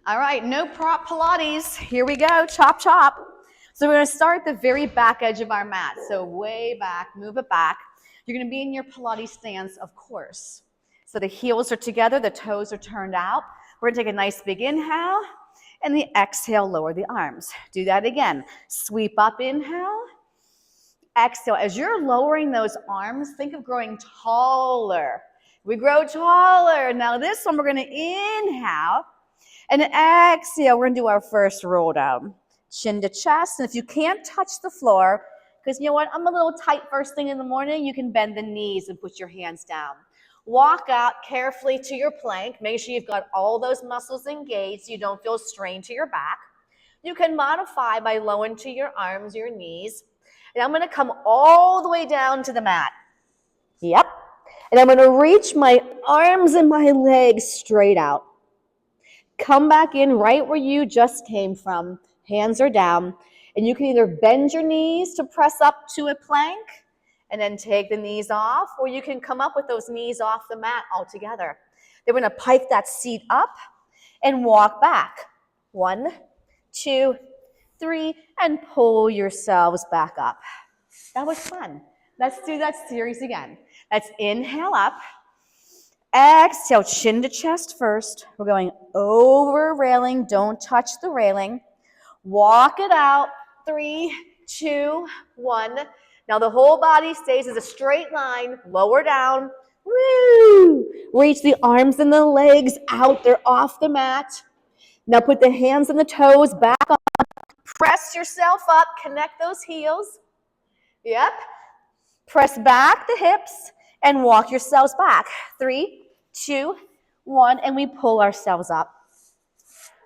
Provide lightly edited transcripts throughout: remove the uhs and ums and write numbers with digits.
All right, no prop Pilates. Here we go, chop, chop. So we're gonna start at the very back edge of our mat. So way back, move it back. You're gonna be in your Pilates stance, of course. So the heels are together, the toes are turned out. We're gonna take a nice big inhale, and the exhale, lower the arms. Do that again. Sweep up, inhale. Exhale. As you're lowering those arms, think of growing taller. We grow taller. Now this one, we're gonna inhale. And exhale, we're gonna do our first roll down. Chin to chest, and if you can't touch the floor, because you know what, I'm a little tight first thing in the morning, you can bend the knees and put your hands down. Walk out carefully to your plank. Make sure you've got all those muscles engaged so you don't feel strained to your back. You can modify by lowering to your arms, your knees. And I'm gonna come all the way down to the mat. Yep. And I'm gonna reach my arms and my legs straight out. Come back in right where you just came from. Hands are down. And you can either bend your knees to press up to a plank and then take the knees off, or you can come up with those knees off the mat altogether. Then we're going to pike that seat up and walk back. 1, 2, 3, and pull yourselves back up. That was fun. Let's do that series again. Let's inhale up. Exhale, chin to chest first. We're going over railing. Don't touch the railing. Walk it out. 3, 2, 1. Now the whole body stays as a straight line. Lower down. Woo! Reach the arms and the legs out. They're off the mat. Now put the hands and the toes back on. Press yourself up. Connect those heels. Yep. Press back the hips and walk yourselves back. 3, 2, 1, and we pull ourselves up.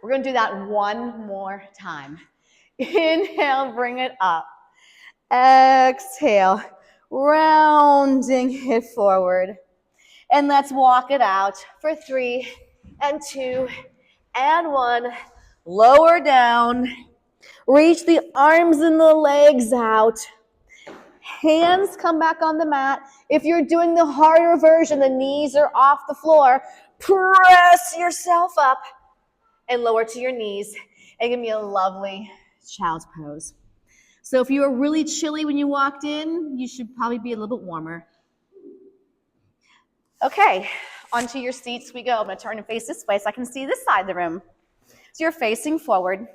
We're going to do that one more time. Inhale, bring it up. Exhale, rounding it forward. And let's walk it out for 3, and 2, and 1. Lower down. Reach the arms and the legs out. Hands come back on the mat. If you're doing the harder version, the knees are off the floor, press yourself up and lower to your knees and give me a lovely child's pose. So if you were really chilly when you walked in, you should probably be a little bit warmer. Okay, onto your seats we go. I'm going to turn and face this way so I can see this side of the room. So you're facing forward,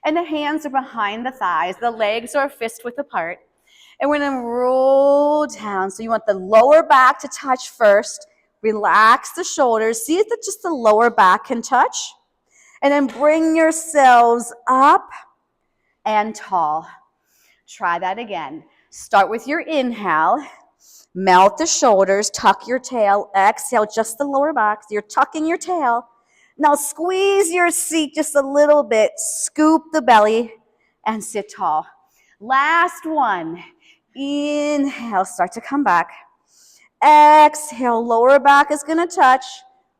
and the hands are behind the thighs. The legs are fist width apart. And we're going to roll down. So you want the lower back to touch first. Relax the shoulders. See if just the lower back can touch. And then bring yourselves up and tall. Try that again. Start with your inhale. Melt the shoulders. Tuck your tail. Exhale, just the lower back. So you're tucking your tail. Now squeeze your seat just a little bit. Scoop the belly and sit tall. Last one. Inhale, start to come back. Exhale, lower back is going to touch.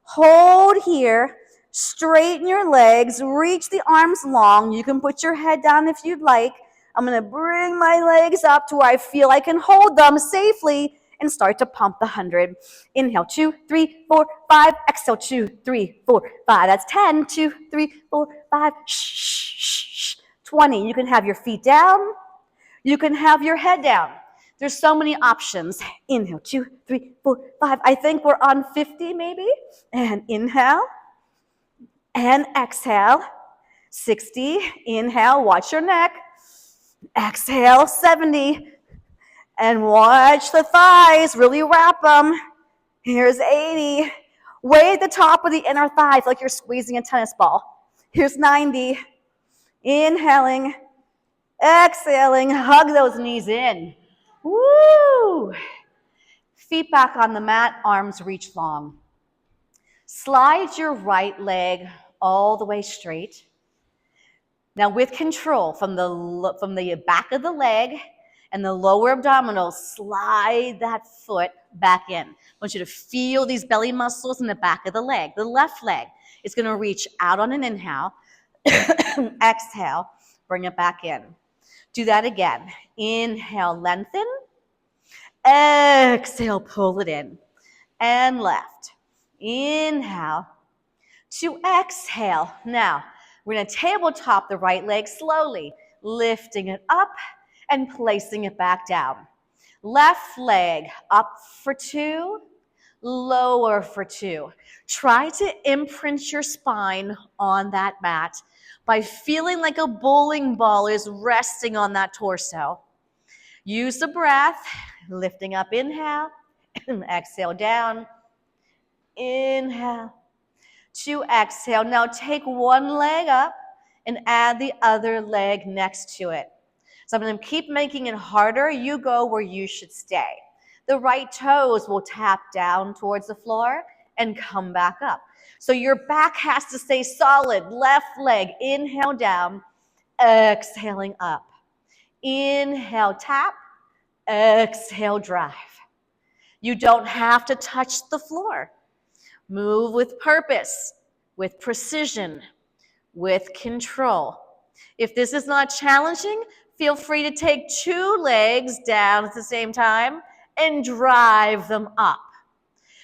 Hold here. Straighten your legs. Reach the arms long. You can put your head down if you'd like. I'm going to bring my legs up to where I feel I can hold them safely and start to pump the 100. Inhale, 2, 3, 4, 5. Exhale, 2, 3, 4, 5. That's 10, 2, 3, 4, 5. Shh, shh, shh. 20. You can have your feet down. You can have your head down. There's so many options. Inhale, 2, 3, 4, 5. I think we're on 50 maybe. And inhale. And exhale. 60. Inhale, watch your neck. Exhale, 70. And watch the thighs, really wrap them. Here's 80. Way at the top of the inner thigh, like you're squeezing a tennis ball. Here's 90. Inhaling. Exhaling, hug those knees in. Woo! Feet back on the mat, arms reach long. Slide your right leg all the way straight. Now with control, from the back of the leg and the lower abdominal, slide that foot back in. I want you to feel these belly muscles in the back of the leg. The left leg is going to reach out on an inhale. Exhale, bring it back in. Do that again. Inhale, lengthen. Exhale, pull it in. And left. Inhale. to exhale. Now, we're going to tabletop the right leg slowly, lifting it up and placing it back down. Left leg up for 2, lower for 2. Try to imprint your spine on that mat by feeling like a bowling ball is resting on that torso. Use the breath, lifting up, inhale, exhale down, inhale, to exhale. Now take one leg up and add the other leg next to it. So I'm going to keep making it harder. You go where you should stay. The right toes will tap down towards the floor and come back up. So your back has to stay solid. Left leg, inhale down, exhaling up. Inhale, tap, exhale, drive. You don't have to touch the floor. Move with purpose, with precision, with control. If this is not challenging, feel free to take 2 legs down at the same time and drive them up.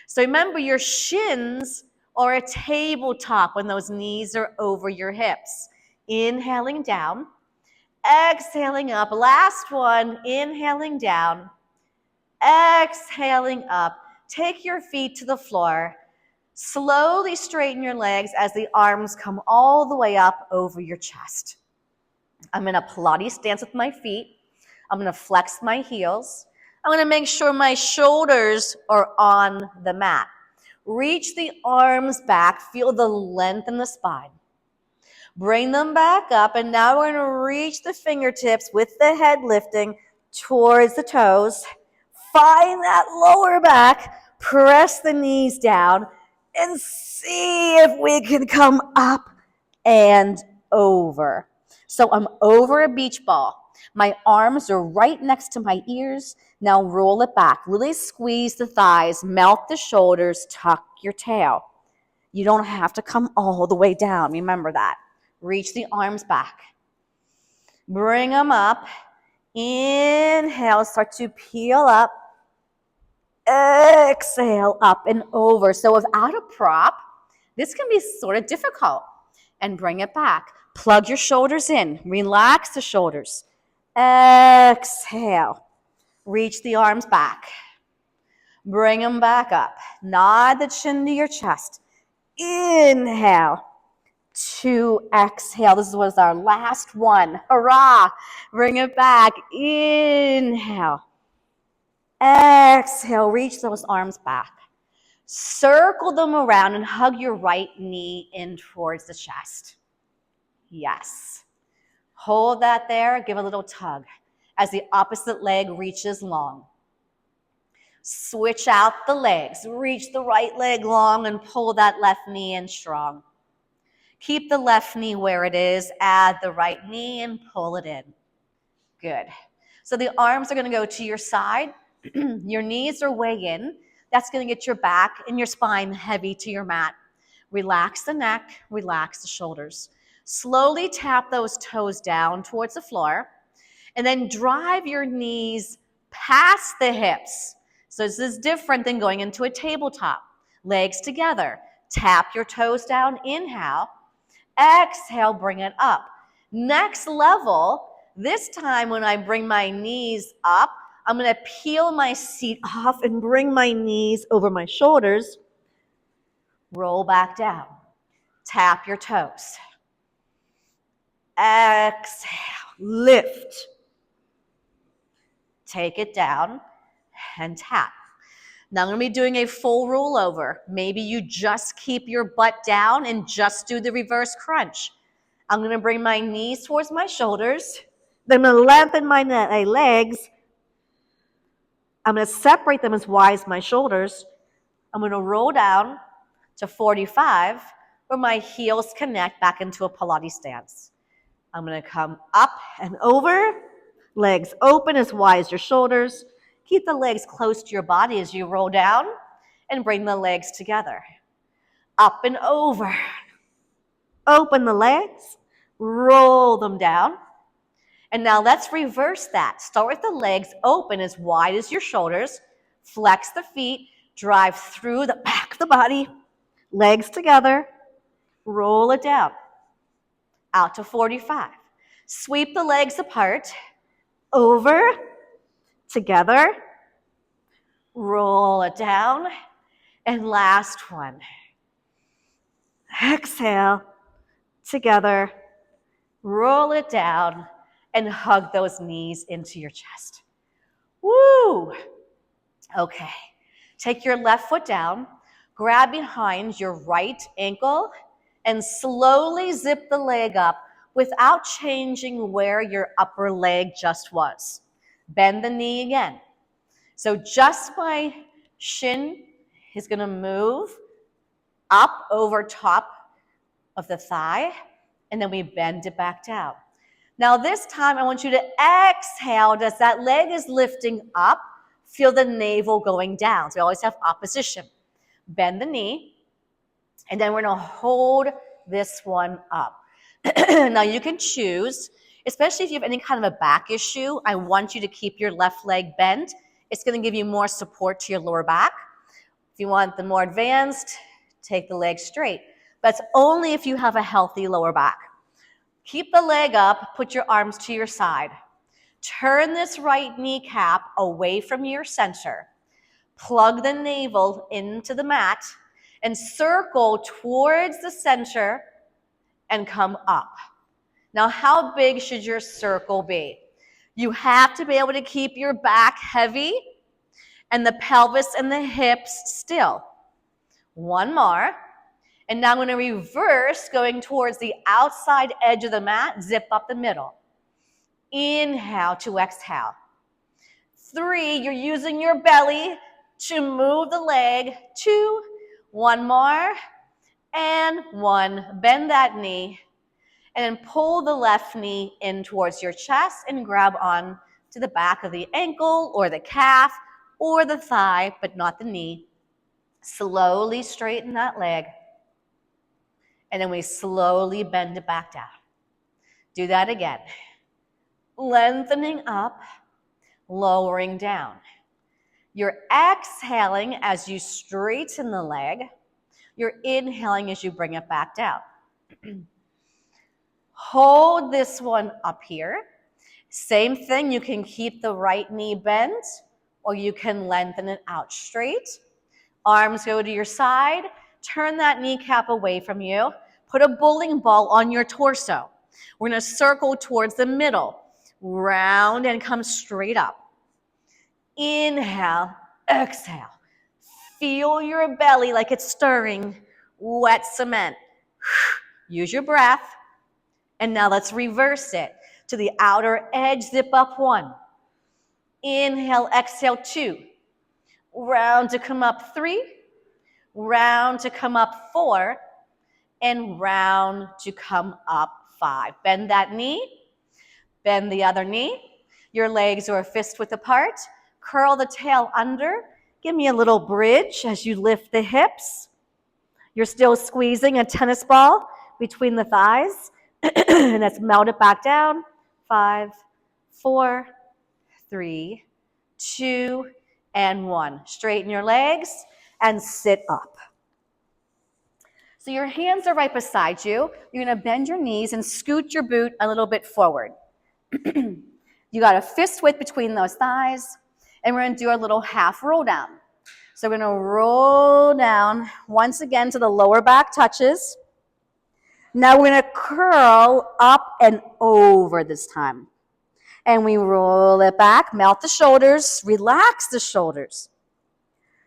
So remember, your shins are a tabletop when those knees are over your hips. Inhaling down, exhaling up. Last one, inhaling down, exhaling up. Take your feet to the floor. Slowly straighten your legs as the arms come all the way up over your chest. I'm in a Pilates stance with my feet. I'm going to flex my heels. I'm going to make sure my shoulders are on the mat. Reach the arms back. Feel the length in the spine. Bring them back up, and now we're going to reach the fingertips with the head lifting towards the toes. Find that lower back. Press the knees down and see if we can come up and over. So I'm over a beach ball. My arms are right next to my ears. Now roll it back. Really squeeze the thighs, melt the shoulders, tuck your tail. You don't have to come all the way down. Remember that. Reach the arms back. Bring them up. Inhale, start to peel up. Exhale, up and over. So without a prop, this can be sort of difficult. And bring it back. Plug your shoulders in. Relax the shoulders. Exhale. Reach the arms back. Bring them back up. Nod the chin to your chest. Inhale. To exhale. This was our last one. Hurrah. Bring it back. Inhale. Exhale. Reach those arms back. Circle them around and hug your right knee in towards the chest. Yes. Hold that there. Give a little tug as the opposite leg reaches long. Switch out the legs. Reach the right leg long and pull that left knee in strong. Keep the left knee where it is. Add the right knee and pull it in. Good. So the arms are going to go to your side. Your knees are way in. That's going to get your back and your spine heavy to your mat. Relax the neck. Relax the shoulders. Slowly tap those toes down towards the floor. And then drive your knees past the hips. So this is different than going into a tabletop. Legs together. Tap your toes down. Inhale. Exhale, bring it up. Next level, this time when I bring my knees up, I'm going to peel my seat off and bring my knees over my shoulders. Roll back down. Tap your toes. Exhale, lift. Take it down and tap. Now I'm going to be doing a full rollover. Maybe you just keep your butt down and just do the reverse crunch. I'm going to bring my knees towards my shoulders. Then I'm going to lengthen my legs. I'm going to separate them as wide as my shoulders. I'm going to roll down to 45 where my heels connect back into a Pilates stance. I'm going to come up and over, legs open as wide as your shoulders. Keep the legs close to your body as you roll down and bring the legs together. Up and over. Open the legs, roll them down. And now let's reverse that. Start with the legs open as wide as your shoulders. Flex the feet, drive through the back of the body, legs together. roll it down, out to 45. Sweep the legs apart, over, together, roll it down, and last one. Exhale, together, roll it down, and hug those knees into your chest. Woo! Okay, take your left foot down, grab behind your right ankle, and slowly zip the leg up without changing where your upper leg just was. Bend the knee again. So just my shin is gonna move up over top of the thigh, and then we bend it back down. Now this time I want you to exhale as that leg is lifting up. Feel the navel going down. So we always have opposition. Bend the knee, and then we're gonna hold this one up. Now you can choose, especially if you have any kind of a back issue, I want you to keep your left leg bent. It's gonna give you more support to your lower back. If you want the more advanced, take the leg straight. But it's only if you have a healthy lower back. Keep the leg up, put your arms to your side. Turn this right kneecap away from your center. Plug the navel into the mat and circle towards the center and come up. Now, how big should your circle be? You have to be able to keep your back heavy and the pelvis and the hips still. One more. And now I'm going to reverse, going towards the outside edge of the mat, zip up the middle. Inhale to exhale. 3, you're using your belly to move the leg. 2, one more, and 1. Bend that knee, and then pull the left knee in towards your chest and grab on to the back of the ankle or the calf or the thigh, but not the knee. Slowly straighten that leg. And then we slowly bend it back down. Do that again. Lengthening up, lowering down. You're exhaling as you straighten the leg. You're inhaling as you bring it back down. Hold this one up here. Same thing, you can keep the right knee bent or you can lengthen it out straight. Arms go to your side. Turn that kneecap away from you. Put a bowling ball on your torso. We're going to circle towards the middle. Round and come straight up. Inhale, exhale. Feel your belly like it's stirring wet cement. Use your breath. And now let's reverse it to the outer edge. Zip up 1. Inhale, exhale 2. Round to come up 3. Round to come up 4. And round to come up 5. Bend that knee. Bend the other knee. Your legs are a fist width apart. Curl the tail under. Give me a little bridge as you lift the hips. You're still squeezing a tennis ball between the thighs. And let's melt it back down. 5, 4, 3, 2, and 1. Straighten your legs and sit up. So your hands are right beside you. You're going to bend your knees and scoot your boot a little bit forward. You got a fist width between those thighs. And we're going to do a little half roll down. So we're going to roll down once again to the lower back touches. Now we're going to curl up and over this time. And we roll it back, melt the shoulders, relax the shoulders.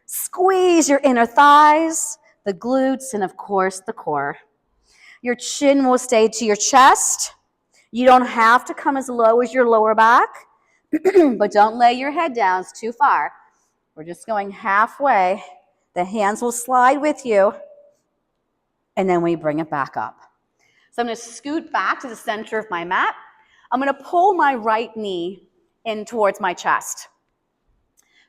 Squeeze your inner thighs, the glutes, and of course the core. Your chin will stay to your chest. You don't have to come as low as your lower back, but don't lay your head down, it's too far. We're just going halfway. The hands will slide with you, and then we bring it back up. So I'm going to scoot back to the center of my mat. I'm going to pull my right knee in towards my chest.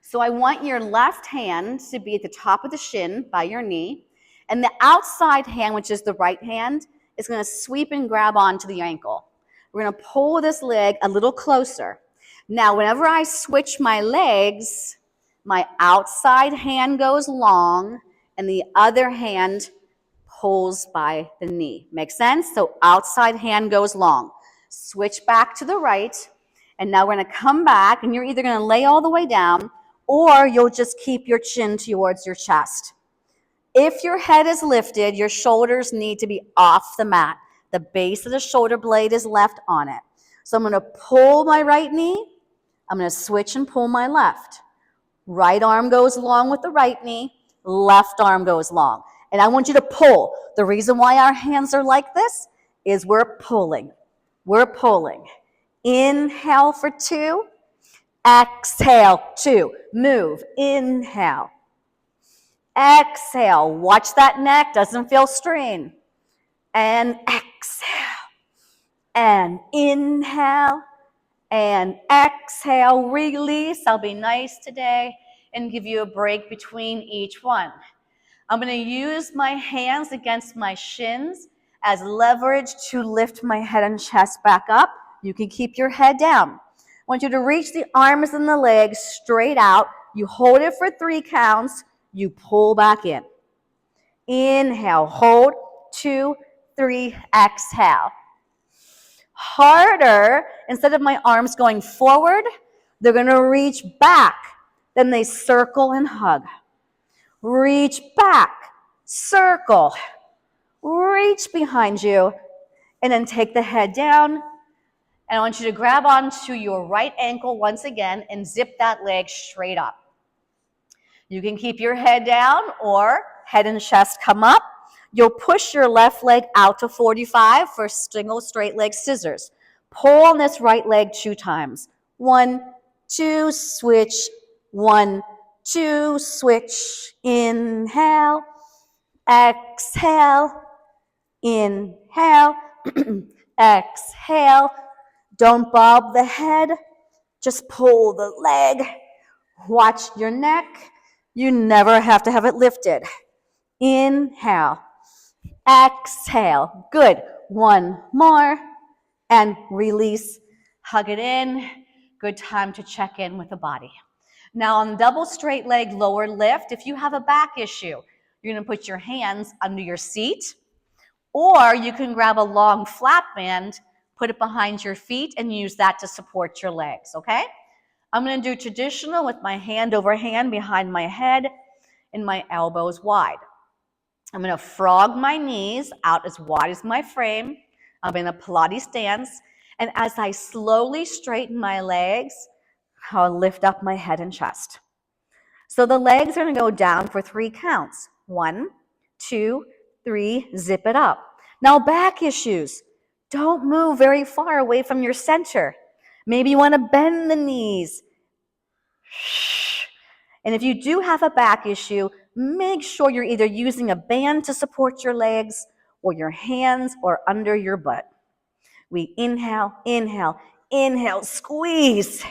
So I want your left hand to be at the top of the shin by your knee, and the outside hand, which is the right hand, is going to sweep and grab onto the ankle. We're going to pull this leg a little closer. Now, whenever I switch my legs, my outside hand goes long, and the other hand pulls by the knee. Make sense? So outside hand goes long. Switch back to the right, and now we're going to come back, and you're either going to lay all the way down, or you'll just keep your chin towards your chest. If your head is lifted, your shoulders need to be off the mat. The base of the shoulder blade is left on it. So I'm going to pull my right knee. I'm going to switch and pull my left. Right arm goes long with the right knee. Left arm goes long. And I want you to pull. The reason why our hands are like this is we're pulling. We're pulling. Inhale for 2. Exhale, 2. Move. Inhale. Exhale. Watch that neck. Doesn't feel strained. And exhale. And inhale. And exhale. Release. I'll be nice today and give you a break between each one. I'm going to use my hands against my shins as leverage to lift my head and chest back up. You can keep your head down. I want you to reach the arms and the legs straight out. You hold it for 3 counts. You pull back in. Inhale, hold, 2, 3, exhale. Harder, instead of my arms going forward, they're going to reach back. Then they circle and hug. Reach back, circle, reach behind you, and then take the head down. And I want you to grab onto your right ankle once again and zip that leg straight up. You can keep your head down or head and chest come up. You'll push your left leg out to 45 for single straight leg scissors. Pull on this right leg 2 times. 1, 2, switch, 1, 2, switch, inhale, exhale, inhale, exhale. Don't bob the head, just pull the leg. Watch your neck. You never have to have it lifted. Inhale, exhale. Good. 1 more, and release. Hug it in. Good time to check in with the body. Now on double straight leg lower lift, if you have a back issue, you're going to put your hands under your seat, or you can grab a long flat band, put it behind your feet, and use that to support your legs, okay? I'm going to do traditional with my hand over hand behind my head and my elbows wide. I'm going to frog my knees out as wide as my frame. I'm in a Pilates stance, and as I slowly straighten my legs, I'll lift up my head and chest. So the legs are going to go down for 3 counts. 1, 2, 3, zip it up. Now back issues. Don't move very far away from your center. Maybe you want to bend the knees. And if you do have a back issue, make sure you're either using a band to support your legs or your hands or under your butt. We inhale, inhale, inhale, squeeze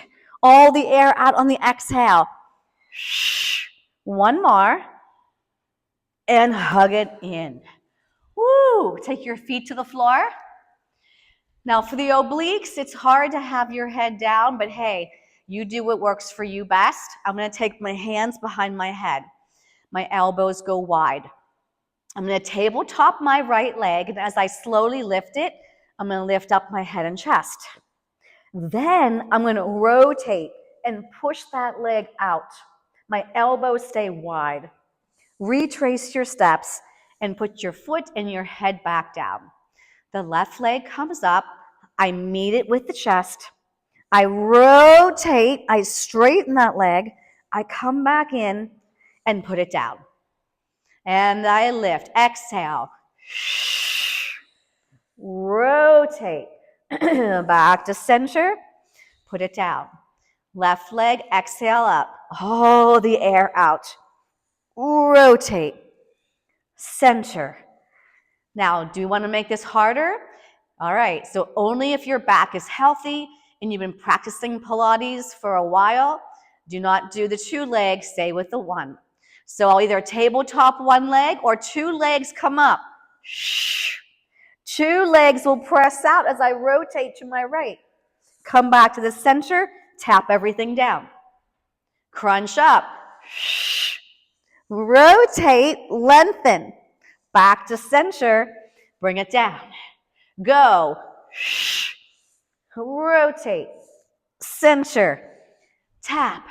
all the air out on the exhale. 1 more, and hug it in. Woo! Take your feet to the floor. Now for the obliques, it's hard to have your head down, but hey, you do what works for you best. I'm going to take my hands behind my head. My elbows go wide. I'm going to tabletop my right leg, and as I slowly lift it, I'm going to lift up my head and chest. Then I'm going to rotate and push that leg out. My elbows stay wide. Retrace your steps and put your foot and your head back down. The left leg comes up. I meet it with the chest. I rotate. I straighten that leg. I come back in and put it down. And I lift. Exhale. Rotate. Back to center. Put it down. Left leg, exhale up. All the air out. Rotate. Center. Now, do you want to make this harder? All right, so only if your back is healthy and you've been practicing Pilates for a while, do not do the 2 legs, stay with the 1. So I'll either tabletop 1 leg or 2 legs come up. 2 legs will press out as I rotate to my right. Come back to the center, tap everything down. Crunch up. Rotate, lengthen. back to center, bring it down. Go, rotate, center, tap,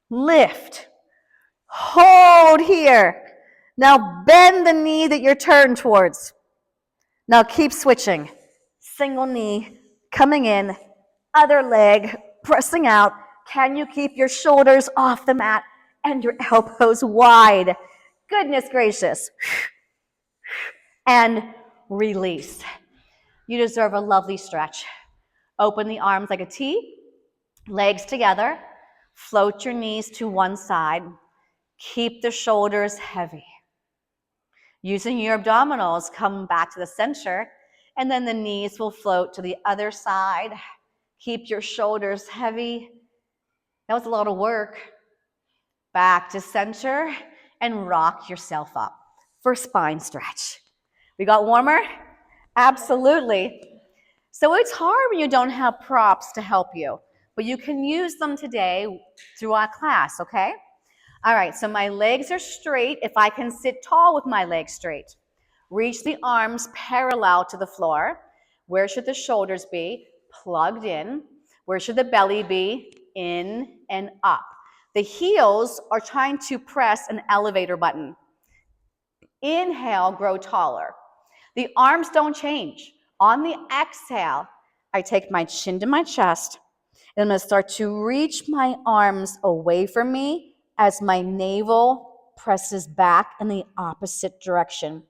lift, hold here. Now bend the knee that you're turned towards. Now keep switching. Single knee coming in, other leg pressing out. Can you keep your shoulders off the mat and your elbows wide? Goodness gracious. And release. You deserve a lovely stretch. Open the arms like a T, legs together. Float your knees to one side. Keep the shoulders heavy. Using your abdominals, come back to the center, and then the knees will float to the other side. Keep your shoulders heavy. That was a lot of work. Back to center and rock yourself up for spine stretch. We got warmer? Absolutely. So it's hard when you don't have props to help you, but you can use them today through our class, okay? All right, so my legs are straight. If I can sit tall with my legs straight. Reach the arms parallel to the floor. Where should the shoulders be? Plugged in. Where should the belly be? In and up. The heels are trying to press an elevator button. Inhale, grow taller. The arms don't change. On the exhale, I take my chin to my chest, and I'm going to start to reach my arms away from me as my navel presses back in the opposite direction.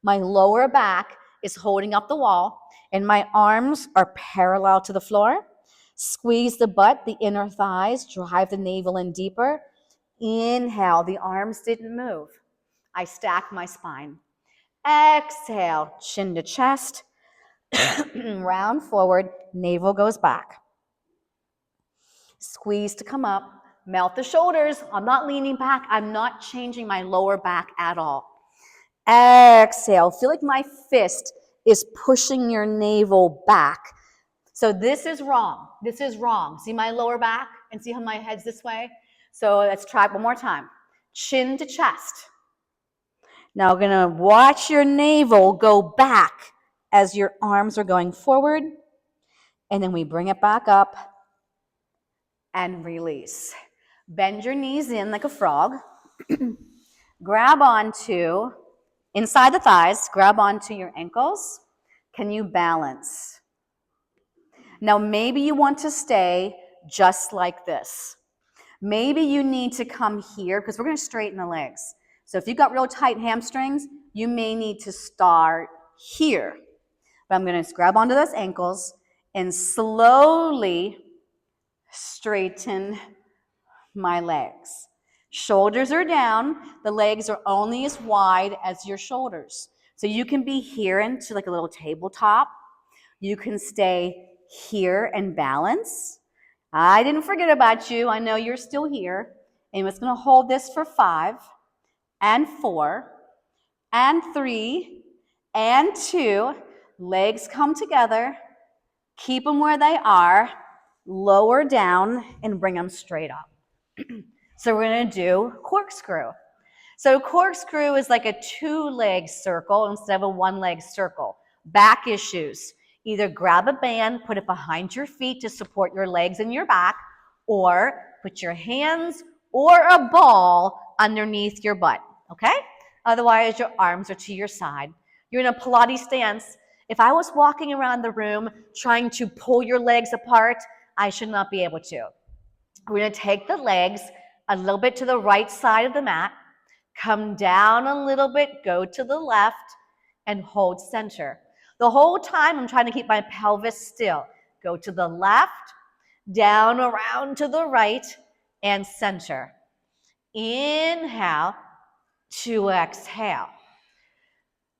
My lower back is holding up the wall, and my arms are parallel to the floor. Squeeze the butt, the inner thighs, drive the navel in deeper. Inhale, the arms didn't move. I stack my spine. Exhale, chin to chest, round forward, navel goes back. Squeeze to come up, melt the shoulders. I'm not leaning back. I'm not changing my lower back at all. Exhale, feel like my fist is pushing your navel back. So this is wrong. This is wrong. See my lower back and see how my head's this way? So let's try it one more time. Chin to chest. Now we're going to watch your navel go back as your arms are going forward. And then we bring it back up and release. Bend your knees in like a frog. Grab onto, inside the thighs, grab onto your ankles. Can you balance? Now maybe you want to stay just like this. Maybe you need to come here because we're going to straighten the legs. So if you've got real tight hamstrings, you may need to start here. But I'm going to grab onto those ankles and slowly straighten my legs. Shoulders are down. The legs are only as wide as your shoulders. So you can be here into like a little tabletop. You can stay here and balance. I didn't forget about you. I know you're still here. And it's going to hold this for 5 and 4 and 3 and 2. Legs come together. Keep them where they are. Lower down and bring them straight up. So we're going to do corkscrew. So corkscrew is like a 2-leg circle instead of a 1-leg circle. Back issues. Either grab a band, put it behind your feet to support your legs and your back, or put your hands or a ball underneath your butt, okay? Otherwise, your arms are to your side. You're in a Pilates stance. If I was walking around the room trying to pull your legs apart, I should not be able to. We're going to take the legs a little bit to the right side of the mat, come down a little bit, go to the left, and hold center. The whole time I'm trying to keep my pelvis still. Go to the left, down around to the right, and center. Inhale to exhale.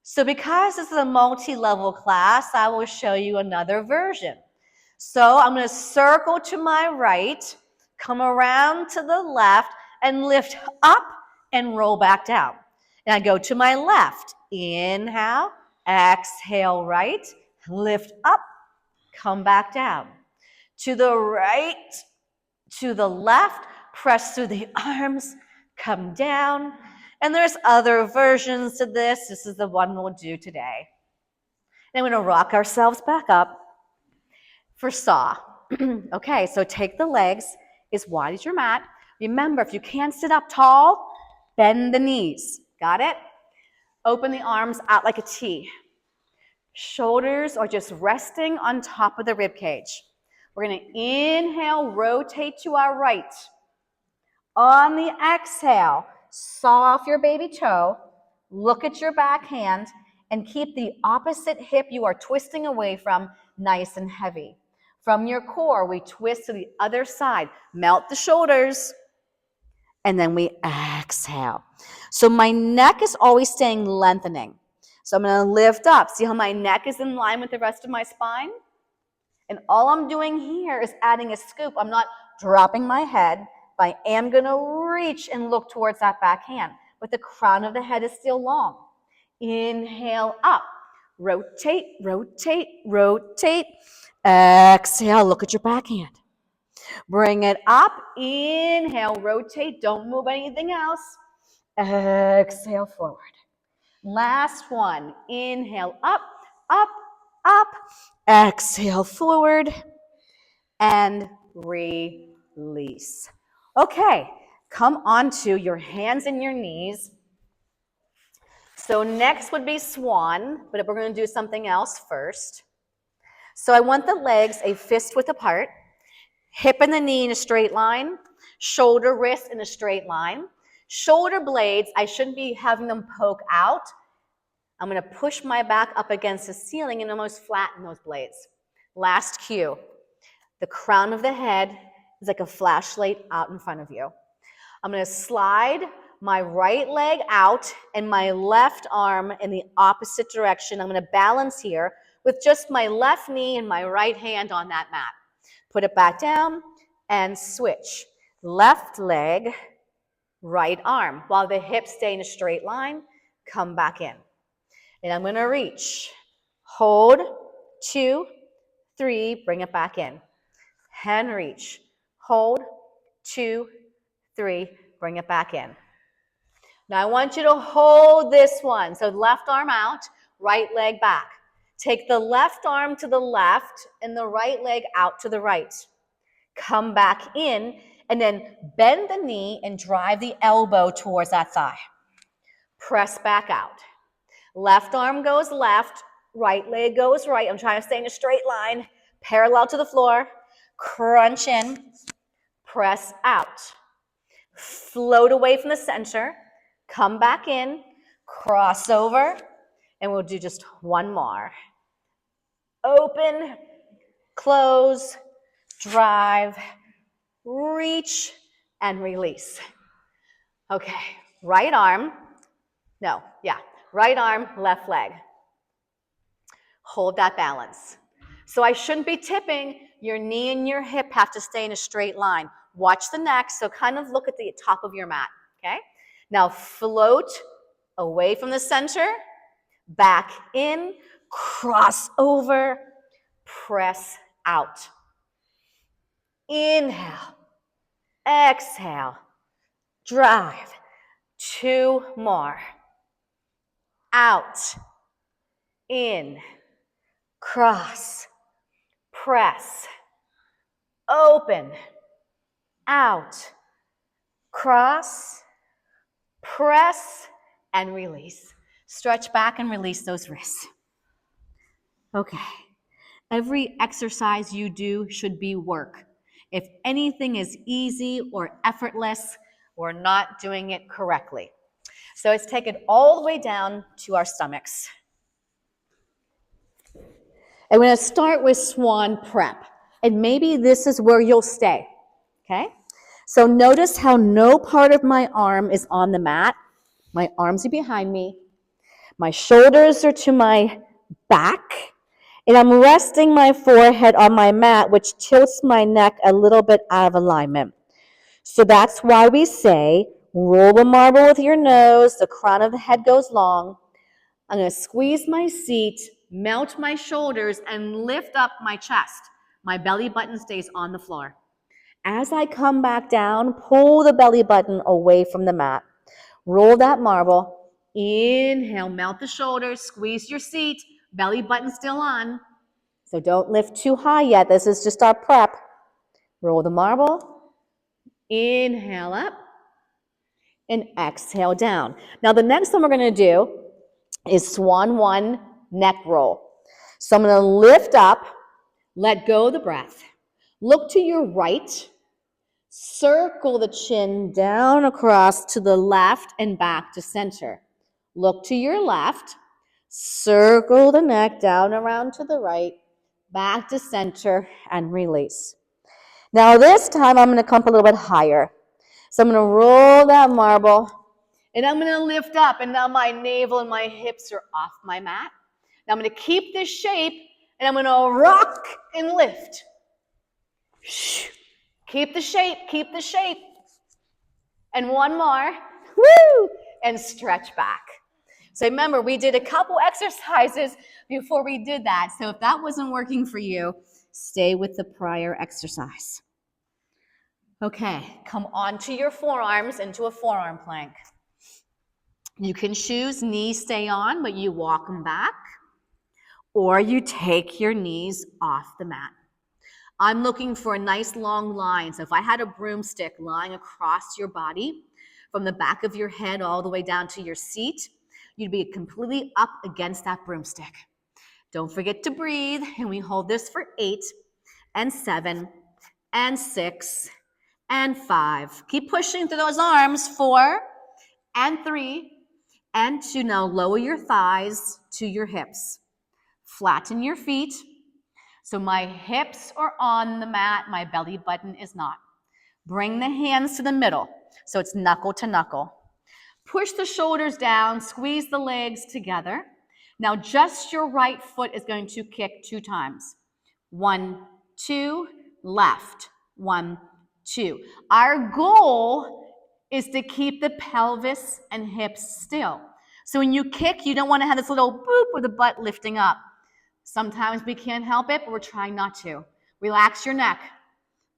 So because this is a multi-level class, I will show you another version. So I'm going to circle to my right, come around to the left, and lift up and roll back down. And I go to my left. Inhale, exhale right, lift up, come back down. To the right, to the left, press through the arms, come down, And there's other versions to this. This is the one we'll do today. Then we're gonna rock ourselves back up for saw. Okay, so take the legs as wide as your mat. Remember, if you can't sit up tall, bend the knees. Got it? Open the arms out like a T. Shoulders are just resting on top of the rib cage. We're gonna inhale, rotate to our right. On the exhale, saw off your baby toe, look at your back hand, and keep the opposite hip you are twisting away from nice and heavy. From your core, we twist to the other side. Melt the shoulders, and then we exhale. So my neck is always staying lengthening. So I'm going to lift up. See how my neck is in line with the rest of my spine? And all I'm doing here is adding a scoop. I'm not dropping my head, but I am going to reach and look towards that back hand. But the crown of the head is still long. Inhale up. Rotate, rotate, rotate. Exhale, look at your back hand. Bring it up. Inhale, rotate. Don't move anything else. Exhale, forward. Last one. Inhale, up, up, up. Exhale, forward. And release. Okay, come onto your hands and your knees. So next would be Swan, but we're going to do something else first. So I want the legs a fist width apart, hip and the knee in a straight line, shoulder, wrist in a straight line. Shoulder blades, I shouldn't be having them poke out. I'm going to push my back up against the ceiling and almost flatten those blades. Last cue. The crown of the head is like a flashlight out in front of you. I'm going to slide my right leg out and my left arm in the opposite direction. I'm going to balance here with just my left knee and my right hand on that mat. Put it back down and switch. Left leg, right arm. While the hips stay in a straight line, come back in. And I'm going to reach. Hold, 2, 3, bring it back in. And reach. Hold, 2, 3, bring it back in. Now I want you to hold this one. So left arm out, right leg back. Take the left arm to the left and the right leg out to the right. Come back in and then bend the knee and drive the elbow towards that thigh. Press back out. Left arm goes left, right leg goes right. I'm trying to stay in a straight line, parallel to the floor. Crunch in, press out. Float away from the center. Come back in, cross over, and we'll do just one more. Open, close, drive, reach, and release. Okay, right arm, right arm, left leg. Hold that balance. So I shouldn't be tipping. Your knee and your hip have to stay in a straight line. Watch the neck, so kind of look at the top of your mat, okay? Now float away from the center, back in, cross over, press out. Inhale, exhale, drive. 2 more. Out, in, cross, press, open, out, cross, press, and release. Stretch back and release those wrists. Okay. Every exercise you do should be work. If anything is easy or effortless, we're not doing it correctly. So let's take it all the way down to our stomachs. I'm going to start with Swan prep. And maybe this is where you'll stay. Okay? So notice how no part of my arm is on the mat. My arms are behind me. My shoulders are to my back. And I'm resting my forehead on my mat, which tilts my neck a little bit out of alignment. So that's why we say, roll the marble with your nose, the crown of the head goes long. I'm going to squeeze my seat, melt my shoulders, and lift up my chest. My belly button stays on the floor. As I come back down, pull the belly button away from the mat. Roll that marble. Inhale, melt the shoulders, squeeze your seat, belly button still on. So don't lift too high yet. This is just our prep. Roll the marble. Inhale up. And exhale down. Now the next one we're going to do is Swan 1 neck roll. So I'm going to lift up, let go of the breath. Look to your right. Circle the chin down across to the left and back to center. Look to your left. Circle the neck down around to the right, back to center, and release. Now this time I'm going to come up a little bit higher. So I'm going to roll that marble, and I'm going to lift up, and now my navel and my hips are off my mat. Now I'm going to keep this shape, and I'm going to rock and lift. Keep the shape, keep the shape. And one more, woo, and stretch back. So remember, we did a couple exercises before we did that. So if that wasn't working for you, stay with the prior exercise. Okay, come onto your forearms into a forearm plank. You can choose knees stay on, but you walk them back, or you take your knees off the mat. I'm looking for a nice long line. So if I had a broomstick lying across your body, from the back of your head all the way down to your seat, you'd be completely up against that broomstick. Don't forget to breathe, and we hold this for 8 and 7 and 6 and 5. Keep pushing through those arms. 4 and 3 and 2. Now lower your thighs to your hips. Flatten your feet. So my hips are on the mat, my belly button is not. Bring the hands to the middle, so it's knuckle to knuckle. Push the shoulders down, squeeze the legs together. Now just your right foot is going to kick 2 times. 1, 2, left. 1, 2. Our goal is to keep the pelvis and hips still. So when you kick, you don't want to have this little boop with the butt lifting up. Sometimes we can't help it, but we're trying not to. Relax your neck.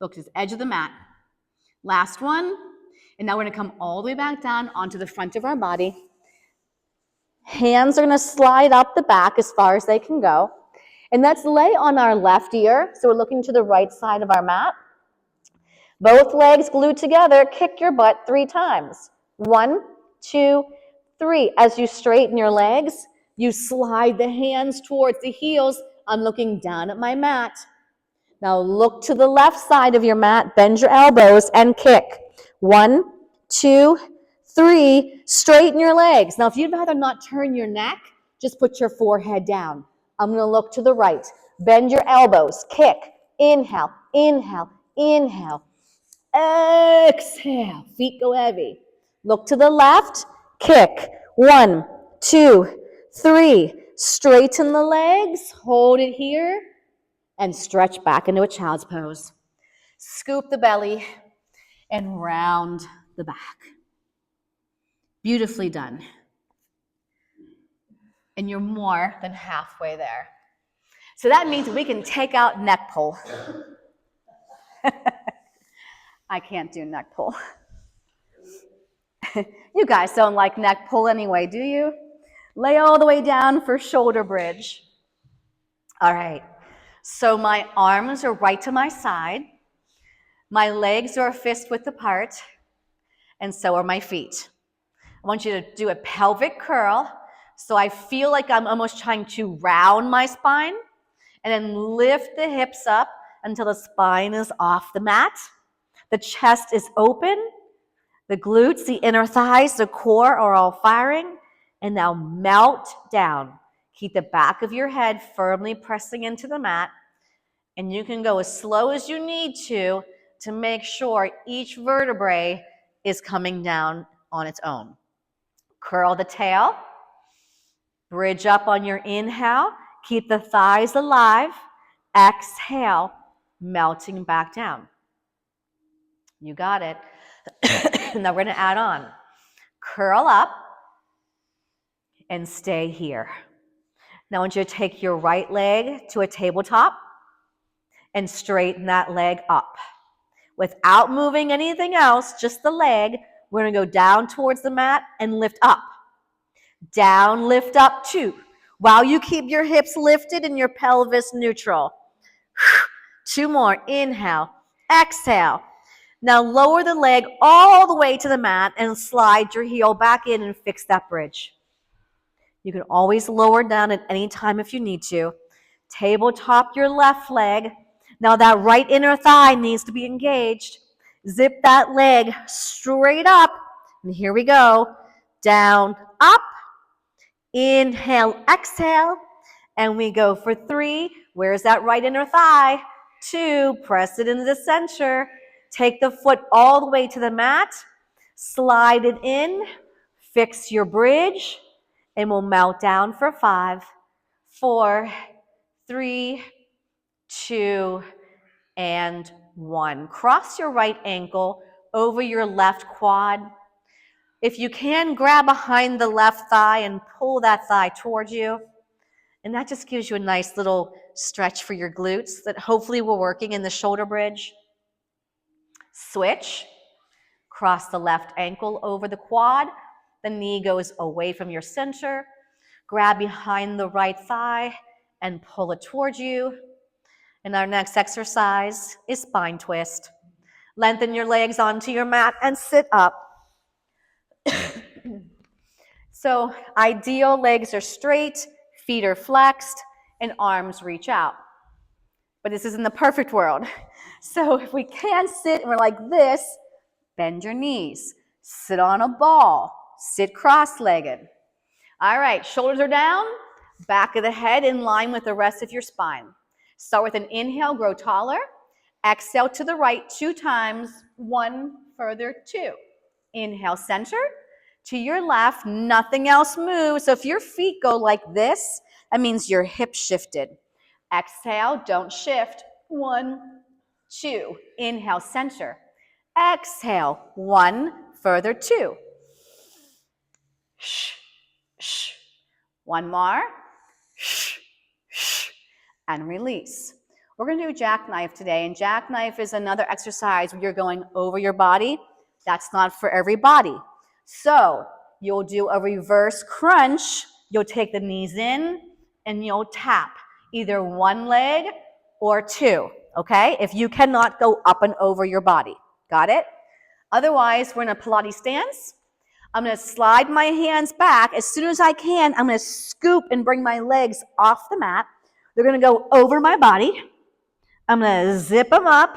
Look to the edge of the mat. Last one. And now we're going to come all the way back down onto the front of our body. Hands are going to slide up the back as far as they can go. And let's lay on our left ear. So we're looking to the right side of our mat. Both legs glued together. Kick your butt 3 times. 1, 2, 3. As you straighten your legs, you slide the hands towards the heels. I'm looking down at my mat. Now look to the left side of your mat, bend your elbows, and kick. 1, 2, 3. Straighten your legs. Now if you'd rather not turn your neck, just put your forehead down. I'm going to look to the right. Bend your elbows. Kick. Inhale, inhale, inhale. Exhale. Feet go heavy. Look to the left. Kick. 1, 2, 3. Straighten the legs. Hold it here. And stretch back into a child's pose. Scoop the belly and round the back. Beautifully done. And you're more than halfway there. So that means we can take out neck pull. I can't do neck pull. You guys don't like neck pull anyway, do you? Lay all the way down for shoulder bridge. All right. So my arms are right to my side. My legs are fist width apart. And so are my feet. I want you to do a pelvic curl. So I feel like I'm almost trying to round my spine. And then lift the hips up until the spine is off the mat. The chest is open. The glutes, the inner thighs, the core are all firing. And now melt down. Keep the back of your head firmly pressing into the mat. And you can go as slow as you need to make sure each vertebrae is coming down on its own. Curl the tail. Bridge up on your inhale. Keep the thighs alive. Exhale, melting back down. You got it. Now we're going to add on. Curl up and stay here. Now I want you to take your right leg to a tabletop and straighten that leg up. Without moving anything else, just the leg, We're going to go down towards the mat and lift up. Down, lift up, 2. While you keep your hips lifted and your pelvis neutral. 2 more. Inhale. Exhale. Now lower the leg all the way to the mat and slide your heel back in and fix that bridge. You can always lower down at any time if you need to. Tabletop your left leg. Now that right inner thigh needs to be engaged. Zip that leg straight up. And here we go. Down, up. Inhale, exhale. And we go for 3. Where's that right inner thigh? 2. Press it into the center. Take the foot all the way to the mat. Slide it in. Fix your bridge. And we'll mount down for 5, 4, 3, 2, and 1. Cross your right ankle over your left quad. If you can, grab behind the left thigh and pull that thigh towards you. And that just gives you a nice little stretch for your glutes that hopefully we're working in the shoulder bridge. Switch. Cross the left ankle over the quad. The knee goes away from your center. Grab behind the right thigh and pull it towards you. And our next exercise is spine twist. Lengthen your legs onto your mat and sit up. So ideal, legs are straight, feet are flexed, and arms reach out. But this isn't the perfect world. So if we can't sit and we're like this, bend your knees. Sit on a ball. Sit cross-legged. All right, shoulders are down, back of the head in line with the rest of your spine. Start with an inhale, grow taller. Exhale to the right 2 times, 1 further, 2. Inhale, center. To your left, nothing else moves. So if your feet go like this, that means your hips shifted. Exhale, don't shift. 1, 2. Inhale, center. Exhale, 1, further, 2. Shh, shh. 1 more. Shh, shh. And release. We're going to do Jackknife today, and Jackknife is another exercise where you're going over your body. That's not for everybody. So you'll do a reverse crunch. You'll take the knees in and you'll tap either 1 leg or 2, okay? If you cannot go up and over your body. Got it? Otherwise, we're in a Pilates stance. I'm going to slide my hands back. As soon as I can, I'm going to scoop and bring my legs off the mat. They're going to go over my body. I'm going to zip them up.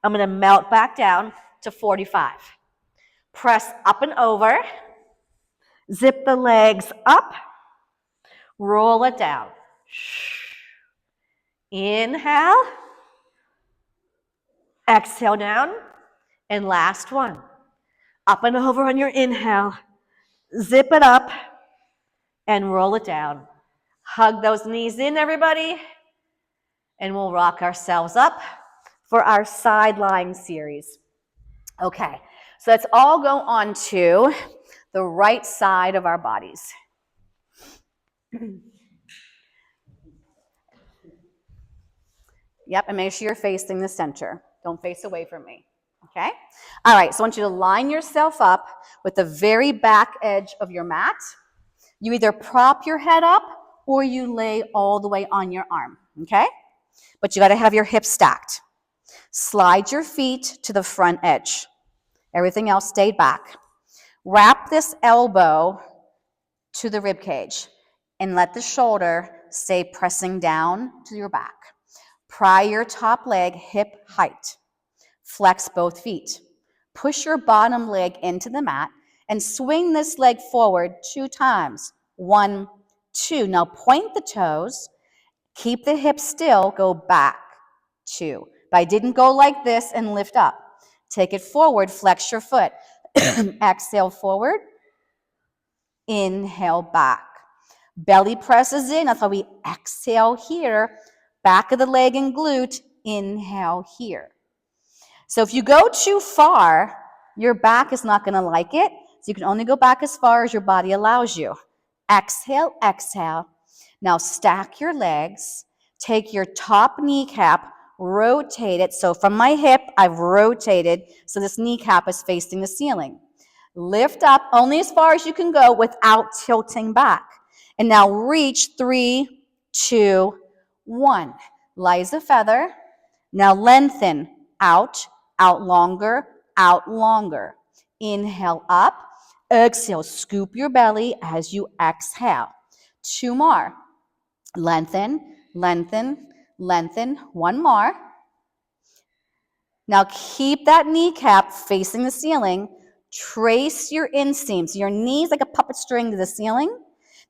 I'm going to melt back down to 45. Press up and over. Zip the legs up. Roll it down. Inhale. Exhale down. And last one. Up and over on your inhale. Zip it up and roll it down. Hug those knees in, everybody. And we'll rock ourselves up for our side lying series. Okay, so let's all go on to the right side of our bodies. Yep, and make sure you're facing the center. Don't face away from me, okay? All right, so I want you to line yourself up with the very back edge of your mat. You either prop your head up or you lay all the way on your arm, okay? But you got to have your hips stacked. Slide your feet to the front edge. Everything else stayed back. Wrap this elbow to the rib cage and let the shoulder stay pressing down to your back. Pry your top leg hip height. Flex both feet. Push your bottom leg into the mat and swing this leg forward 2 times. 1, 2. Now point the toes. Keep the hips still. Go back. 2. But I didn't go like this and lift up. Take it forward. Flex your foot. Exhale forward. Inhale back. Belly presses in. That's why we exhale here. Back of the leg and glute. Inhale here. So if you go too far, your back is not going to like it. So you can only go back as far as your body allows you. Exhale, exhale. Now stack your legs. Take your top kneecap, rotate it. So from my hip, I've rotated so this kneecap is facing the ceiling. Lift up only as far as you can go without tilting back. And now reach, 3, 2, 1. Light as a feather. Now lengthen, out, out longer, out longer. Inhale up, exhale, scoop your belly as you exhale. 2 more. Lengthen, lengthen, lengthen. 1 more. Now keep that kneecap facing the ceiling. Trace your inseams, your knees like a puppet string to the ceiling.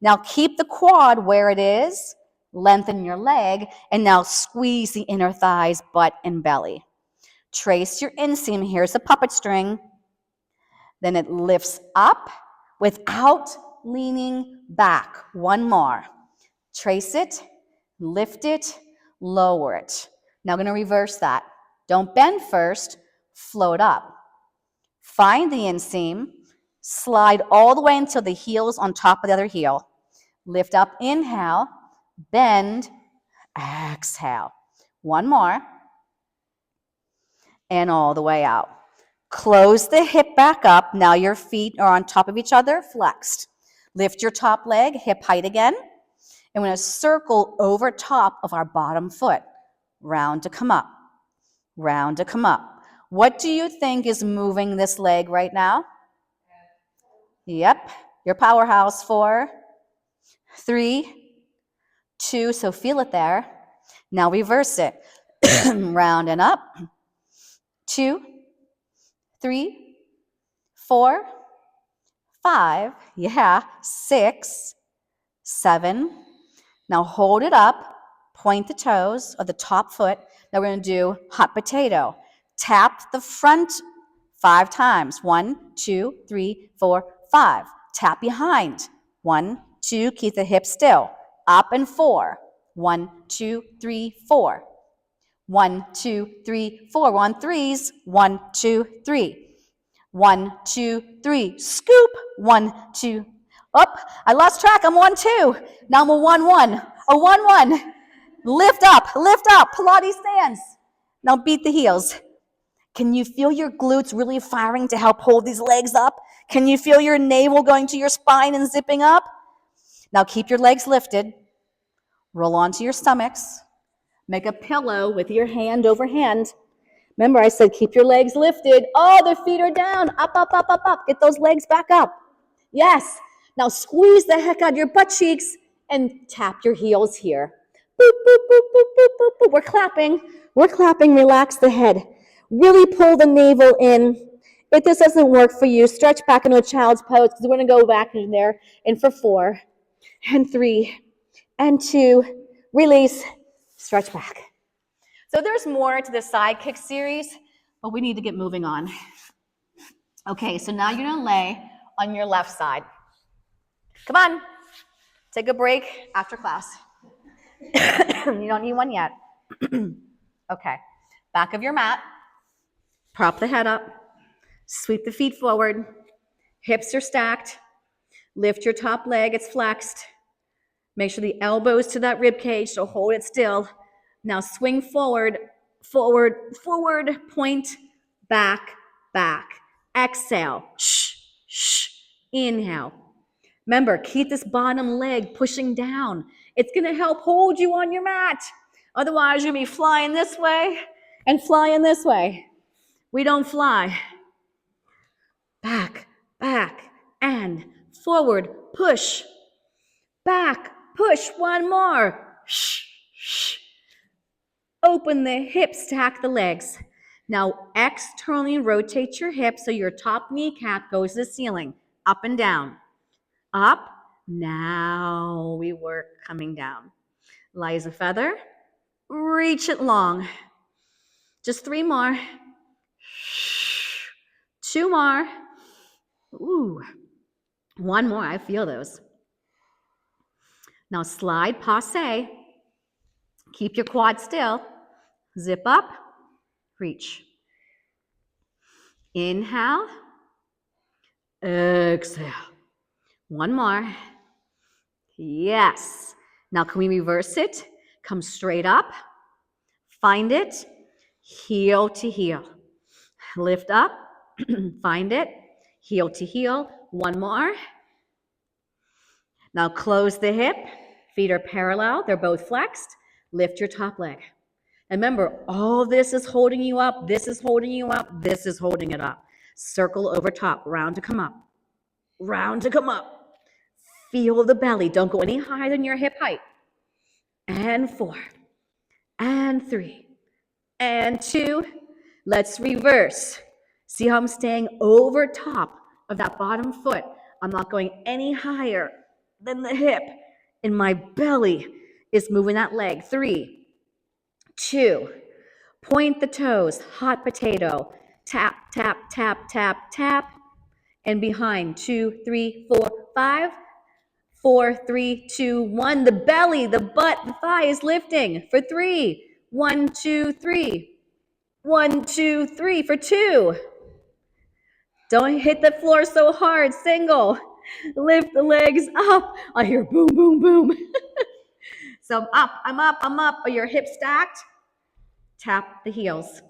Now keep the quad where it is. Lengthen your leg, and now squeeze the inner thighs, butt, and belly. Trace your inseam. Here's a puppet string. Then it lifts up without leaning back. 1 more. Trace it, lift it, lower it. Now I'm going to reverse that. Don't bend first, float up. Find the inseam, slide all the way until the heel's on top of the other heel. Lift up, inhale, bend, exhale. 1 more, and all the way out. Close the hip back up. Now your feet are on top of each other, flexed. Lift your top leg, hip height again. And we're going to circle over top of our bottom foot. Round to come up. Round to come up. What do you think is moving this leg right now? Yep, your powerhouse. 4, 3, 2, so feel it there. Now reverse it. Round and up. 2, 3, 4, 5, yeah, 6, 7. Now hold it up, point the toes of the top foot. Now we're going to do hot potato. Tap the front 5 times. 1, 2, 3, 4, 5. Tap behind. 1, 2, keep the hips still. Up and 4. 1, 2, 3, 4. 1, 2, 3, 4. 1, 3s. 1, 2, 3. 1, 2, 3. Scoop. 1, 2. Up. I lost track. I'm 1, 2. Now I'm a 1, 1. A 1, 1. Lift up. Lift up. Pilates stance. Now beat the heels. Can you feel your glutes really firing to help hold these legs up? Can you feel your navel going to your spine and zipping up? Now keep your legs lifted. Roll onto your stomachs. Make a pillow with your hand over hand. Remember, I said keep your legs lifted. Oh, the feet are down. Up, up, up, up, up. Get those legs back up. Yes. Now squeeze the heck out of your butt cheeks and tap your heels here. Boop, boop, boop, boop, boop, boop, boop. We're clapping. We're clapping. Relax the head. Really pull the navel in. If this doesn't work for you, stretch back into a child's pose because we're going to go back in there. And for 4 and 3 and 2, release, stretch back. So there's more to the side kick series, but we need to get moving on. Okay, so now you're going to lay on your left side. Come on. Take a break after class. You don't need one yet. Okay. Back of your mat. Prop the head up. Sweep the feet forward. Hips are stacked. Lift your top leg. It's flexed. Make sure the elbows to that rib cage, so hold it still. Now swing forward, forward, forward, point, back, back. Exhale. Shh, shh. Inhale. Remember, keep this bottom leg pushing down. It's going to help hold you on your mat. Otherwise, you're going to be flying this way and flying this way. We don't fly. Back, back, and forward, push. Back, push, 1 more. Shh, shh. Open the hips, stack the legs. Now externally rotate your hips so your top kneecap goes to the ceiling. Up and down. Up. Now we work coming down. Light as a feather. Reach it long. Just 3 more. 2 more. Ooh. 1 more. I feel those. Now slide, passe. Keep your quad still. Zip up. Reach. Inhale. Exhale. 1 more. Yes. Now can we reverse it? Come straight up. Find it. Heel to heel. Lift up. Find it. heel to heel. One more. Now close the hip. Feet are parallel. They're both flexed. Lift your top leg. And remember, all this is holding you up. This is holding you up. This is holding it up. Circle over top. Round to come up. Round to come up. Feel the belly. Don't go any higher than your hip height. And 4. And 3. And 2. Let's reverse. See how I'm staying over top of that bottom foot. I'm not going any higher than the hip. And my belly is moving that leg. 3, 2. Point the toes. Hot potato. Tap, tap, tap, tap, tap. And behind. 2, 3, 4, 5. 4, 3, 2, 1. The belly, the butt, the thigh is lifting for 3. 1, 2, 3. 1, 2, 3 for 2. Don't hit the floor so hard. Single. Lift the legs up. I hear boom, boom, boom. So I'm up. Are your hips stacked? Tap the heels.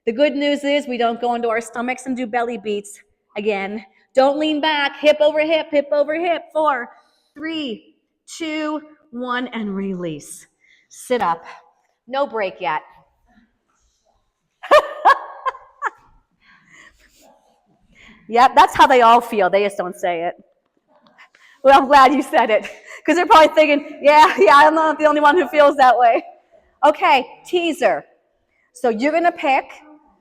The good news is we don't go into our stomachs and do belly beats again. Don't lean back. Hip over hip, hip over hip. 4, 3, 2, 1, and release. Sit up. No break yet. Yep, that's how they all feel. They just don't say it. Well, I'm glad you said it, because they're probably thinking, yeah, I'm not the only one who feels that way. Okay, teaser. So you're going to pick,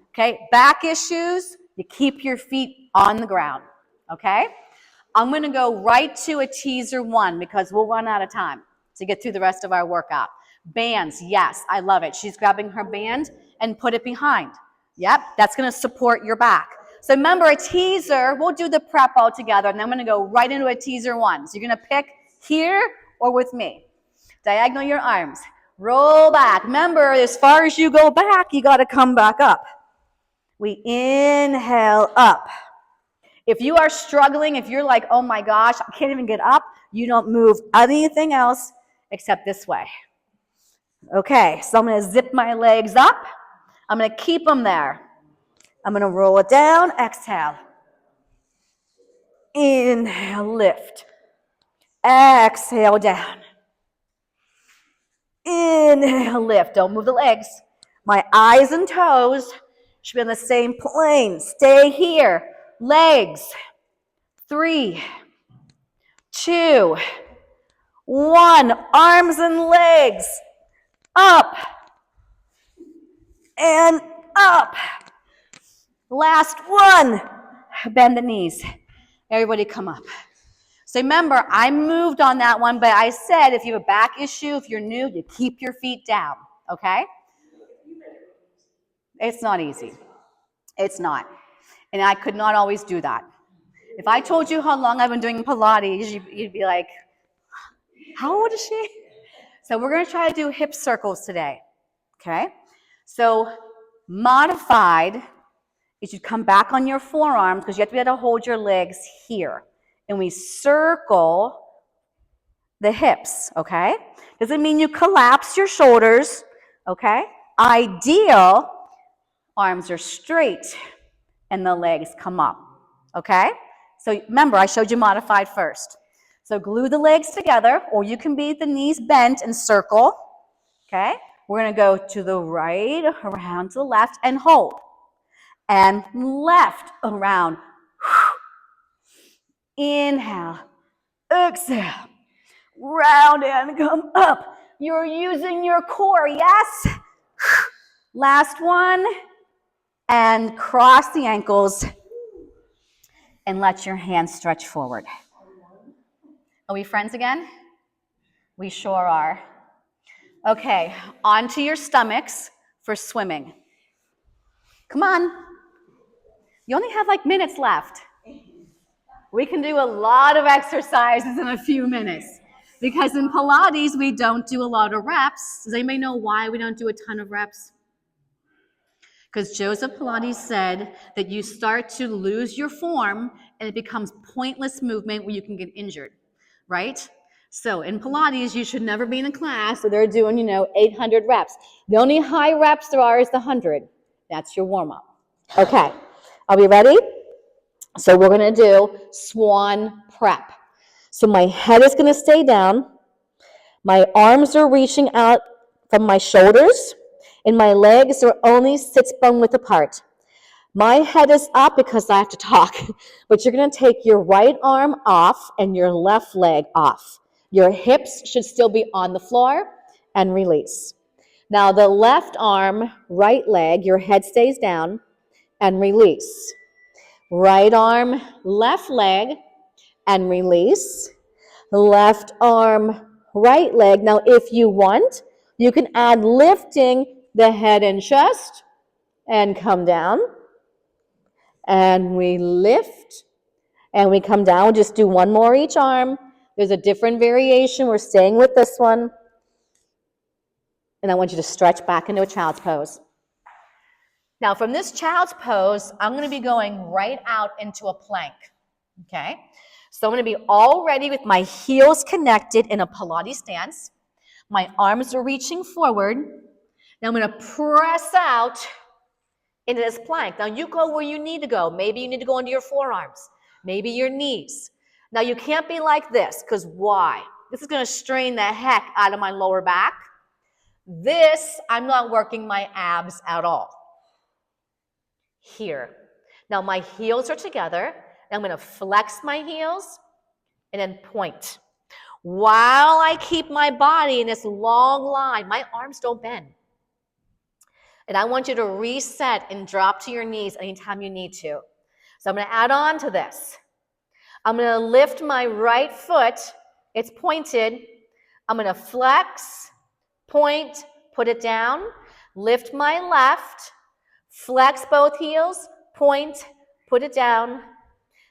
okay, back issues, you keep your feet on the ground, okay? I'm going to go right to a teaser 1 because we'll run out of time to get through the rest of our workout. Bands, yes, I love it. She's grabbing her band and put it behind. Yep, that's going to support your back. So remember, a teaser, we'll do the prep all together, and I'm going to go right into a teaser 1. So you're going to pick here or with me. Diagonal your arms. Roll back. Remember, as far as you go back, you got to come back up. We inhale up. If you are struggling, if you're like, oh my gosh, I can't even get up, you don't move anything else except this way. Okay, so I'm going to zip my legs up. I'm going to keep them there. I'm going to roll it down. Exhale. Inhale, lift. Exhale, down. Inhale, lift. Don't move the legs. My eyes and toes should be on the same plane. Stay here. Legs. 3, 2, 1. Arms and legs. Up. And up. Last one. Bend the knees. Everybody come up. So remember, I moved on that one, but I said if you have a back issue, if you're new, you keep your feet down, okay? It's not easy. It's not. And I could not always do that. If I told you how long I've been doing Pilates, you'd be like, how old is she? So we're going to try to do hip circles today, okay? So modified, you should come back on your forearms because you have to be able to hold your legs here. And we circle the hips, okay? Doesn't mean you collapse your shoulders, okay? Ideal, arms are straight and the legs come up, okay? So remember, I showed you modified first. So glue the legs together, or you can be the knees bent and circle, okay? We're gonna go to the right, around to the left, and hold. And left, around. Inhale, exhale, round and come up. You're using your core, yes? Last one, and cross the ankles and let your hands stretch forward. Are we friends again? We sure are. Okay, onto your stomachs for swimming. Come on. You only have like minutes left. We can do a lot of exercises in a few minutes because in Pilates, we don't do a lot of reps. Does anybody know why we don't do a ton of reps? Because Joseph Pilates said that you start to lose your form and it becomes pointless movement where you can get injured, right? So in Pilates, you should never be in a class where they're doing, 800 reps. The only high reps there are is the 100. That's your warm-up. Okay, are we ready? So we're going to do Swan prep. So my head is going to stay down. My arms are reaching out from my shoulders, and my legs are only sits bone width apart. My head is up because I have to talk, but you're going to take your right arm off and your left leg off. Your hips should still be on the floor, and release. Now the left arm, right leg, your head stays down, and release. Right arm, left leg, and release. Left arm, right leg. Now if you want, you can add lifting the head and chest, and come down. And we lift, and we come down. We'll just do one more each arm. There's a different variation. We're staying with this one. And I want you to stretch back into a child's pose. Now from this child's pose, I'm going to be going right out into a plank. Okay? So I'm going to be all ready with my heels connected in a Pilates stance. My arms are reaching forward. Now I'm going to press out into this plank. Now you go where you need to go. Maybe you need to go into your forearms. Maybe your knees. Now you can't be like this, because why? This is going to strain the heck out of my lower back. This, I'm not working my abs at all. Here. Now my heels are together. I'm going to flex my heels and then point. While I keep my body in this long line, my arms don't bend. And I want you to reset and drop to your knees anytime you need to. So I'm going to add on to this. I'm going to lift my right foot. It's pointed. I'm going to flex, point, put it down. Lift my left. Flex both heels. Point, put it down.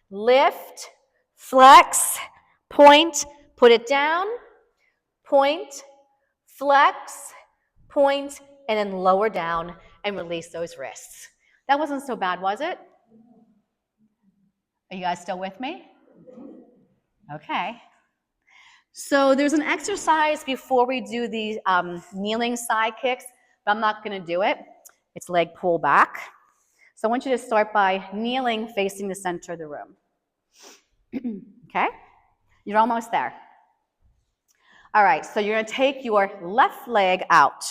Lift, flex, point, put it down. Point, flex, point, and then lower down and release those wrists. That wasn't so bad, was it? Are you guys still with me? Okay. So there's an exercise before we do the kneeling side kicks, but I'm not going to do it. It's leg pull back. So I want you to start by kneeling facing the center of the room. Okay? You're almost there. All right, so you're going to take your left leg out,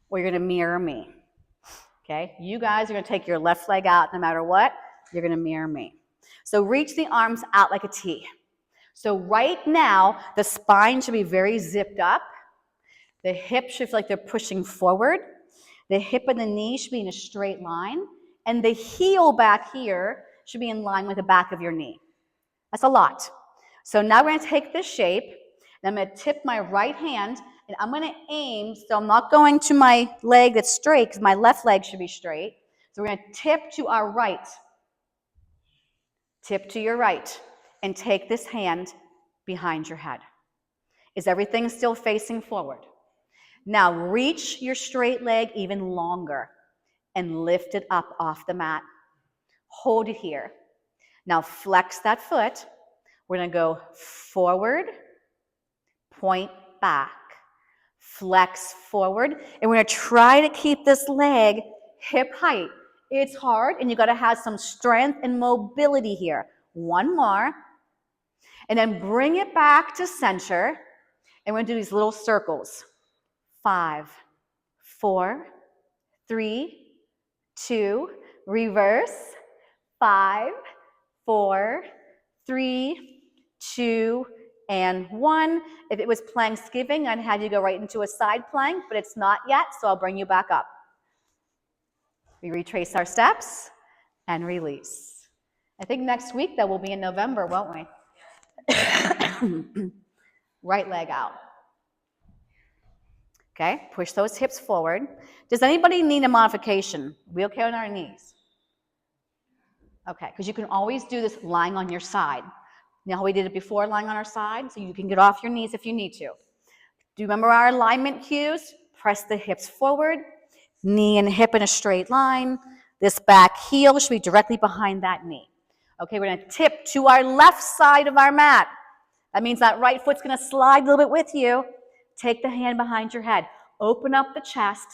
or you're going to mirror me. Okay? You guys are going to take your left leg out no matter what. You're going to mirror me. So reach the arms out like a T. So right now, the spine should be very zipped up. The hips should feel like they're pushing forward. The hip and the knee should be in a straight line. And the heel back here should be in line with the back of your knee. That's a lot. So now we're going to take this shape, and I'm going to tip my right hand, and I'm going to aim, so I'm not going to my leg that's straight, because my left leg should be straight. So we're going to tip to our right. Tip to your right, and take this hand behind your head. Is everything still facing forward? Now reach your straight leg even longer, and lift it up off the mat. Hold it here. Now flex that foot. We're going to go forward, point back, flex forward, and we're going to try to keep this leg hip height. It's hard, and you got to have some strength and mobility here. One more, and then bring it back to center, and we're going to do these little circles. 5, 4, 3, 2, reverse. 5, 4, 3, 2, and 1. If it was Planksgiving, I'd have you go right into a side plank, but it's not yet, so I'll bring you back up. We retrace our steps and release. I think next week that will be in November, won't we? Right leg out. Okay, push those hips forward. Does anybody need a modification? We okay on our knees? Okay, because you can always do this lying on your side. You know how we did it before, lying on our side? So you can get off your knees if you need to. Do you remember our alignment cues? Press the hips forward, knee and hip in a straight line. This back heel should be directly behind that knee. Okay, we're going to tip to our left side of our mat. That means that right foot's going to slide a little bit with you. Take the hand behind your head. Open up the chest.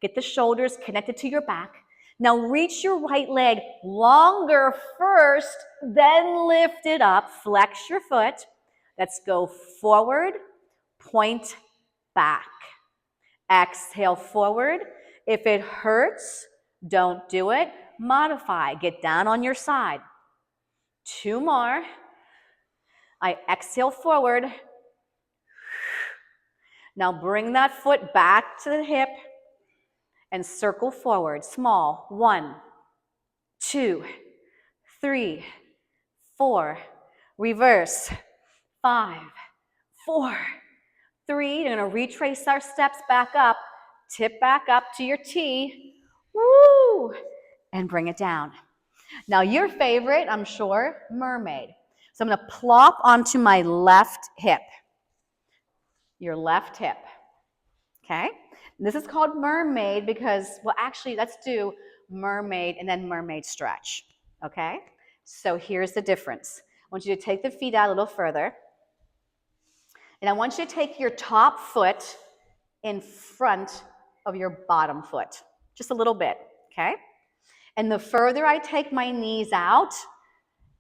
Get the shoulders connected to your back. Now reach your right leg longer first, then lift it up. Flex your foot. Let's go forward, point back. Exhale forward. If it hurts, don't do it. Modify. Get down on your side. 2 more. I exhale forward. Now bring that foot back to the hip and circle forward. Small. 1, 2, 3, 4. Reverse. 5, 4, 3. You're going to retrace our steps back up. Tip back up to your T. Woo! And bring it down. Now your favorite, I'm sure, Mermaid. So I'm going to plop onto my left hip. Your left hip. Okay? And this is called Mermaid because, well, actually, let's do Mermaid and then Mermaid stretch. Okay? So here's the difference. I want you to take the feet out a little further. And I want you to take your top foot in front of your bottom foot. Just a little bit. Okay? And the further I take my knees out,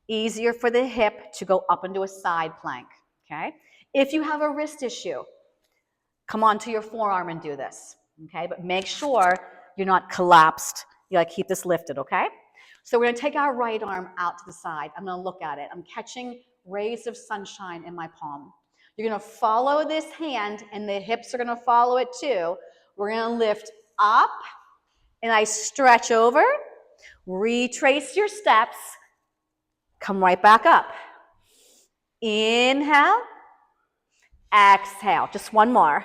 easier for the hip to go up into a side plank. Okay? If you have a wrist issue, come onto your forearm and do this, okay? But make sure you're not collapsed. You gotta keep this lifted, okay? So we're gonna take our right arm out to the side. I'm gonna look at it. I'm catching rays of sunshine in my palm. You're gonna follow this hand and the hips are gonna follow it too. We're gonna lift up and I stretch over, retrace your steps, come right back up. Inhale, exhale, just one more.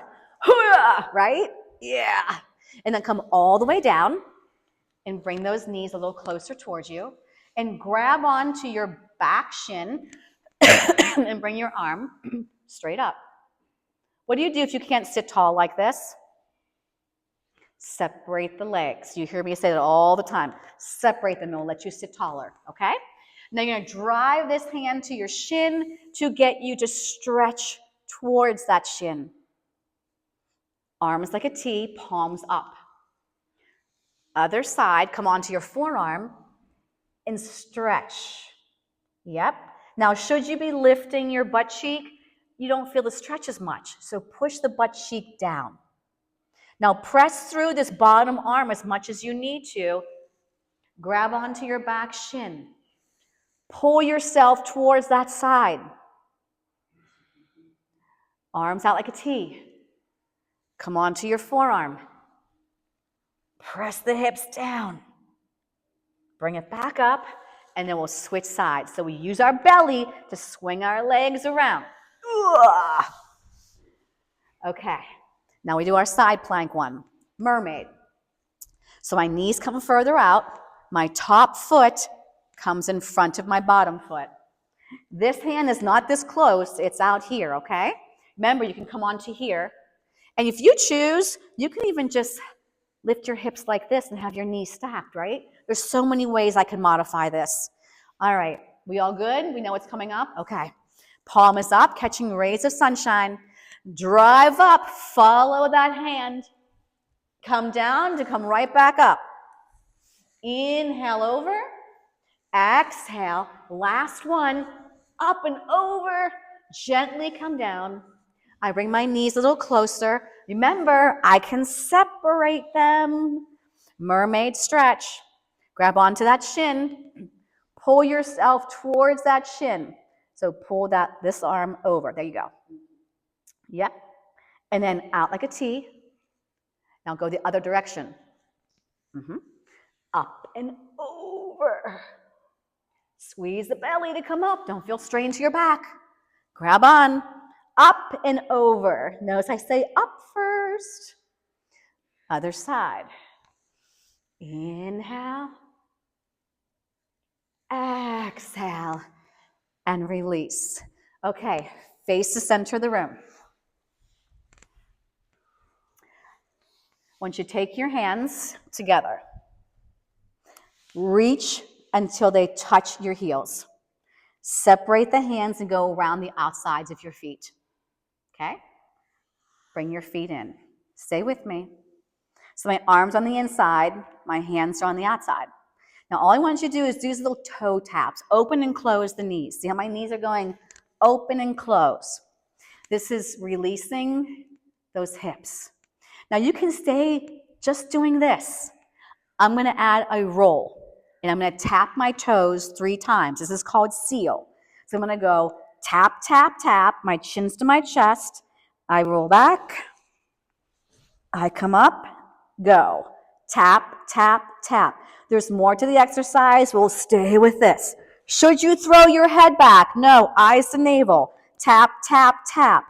Right? Yeah. And then come all the way down and bring those knees a little closer towards you and grab onto your back shin and bring your arm straight up. What do you do if you can't sit tall like this? Separate the legs. You hear me say that all the time. Separate them. It'll let you sit taller, okay? Now you're going to drive this hand to your shin to get you to stretch towards that shin. Arms like a T, palms up. Other side, come onto your forearm and stretch. Yep. Now, should you be lifting your butt cheek, you don't feel the stretch as much. So push the butt cheek down. Now, press through this bottom arm as much as you need to. Grab onto your back shin. Pull yourself towards that side. Arms out like a T. Come onto your forearm. Press the hips down. Bring it back up, and then we'll switch sides. So we use our belly to swing our legs around. Okay, now we do our side plank one, Mermaid. So my knees come further out. My top foot comes in front of my bottom foot. This hand is not this close. It's out here, okay? Remember, you can come onto here. And if you choose, you can even just lift your hips like this and have your knees stacked, right? There's so many ways I can modify this. All right, we all good? We know what's coming up? Okay. Palm is up, catching rays of sunshine. Drive up, follow that hand. Come down to come right back up. Inhale over, exhale, last one, up and over, gently come down. I bring my knees a little closer. Remember, I can separate them. Mermaid stretch. Grab onto that shin. Pull yourself towards that shin. So pull this arm over. There you go. Yep. And then out like a T. Now go the other direction. Up and over. Squeeze the belly to come up. Don't feel strain to your back. Grab on. Up and over. Notice I say up first. Other side. Inhale. Exhale. And release. Okay, face the center of the room. Once you take your hands together, reach until they touch your heels. Separate the hands and go around the outsides of your feet. Okay? Bring your feet in. Stay with me. So my arms on the inside, my hands are on the outside. Now, all I want you to do is do these little toe taps. Open and close the knees. See how my knees are going open and close. This is releasing those hips. Now, you can stay just doing this. I'm going to add a roll, and I'm going to tap my toes 3 times. This is called seal. So I'm going to go tap, tap, tap, my chin's to my chest. I roll back. I come up, go. Tap, tap, tap. There's more to the exercise. We'll stay with this. Should you throw your head back? No, eyes to navel. Tap, tap, tap.